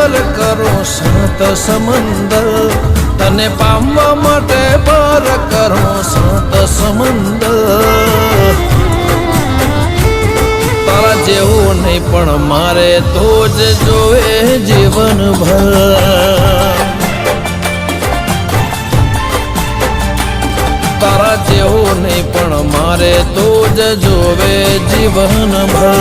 પાર કરું સાત સમંદર, તને પામવા માટે પાર કરું સાત સમંદર. તારા જેવું નહીં પણ મારે તો જ જોવે જીવનભર. તારા જેવું નહીં પણ મારે તો જ જોવે જીવનભર.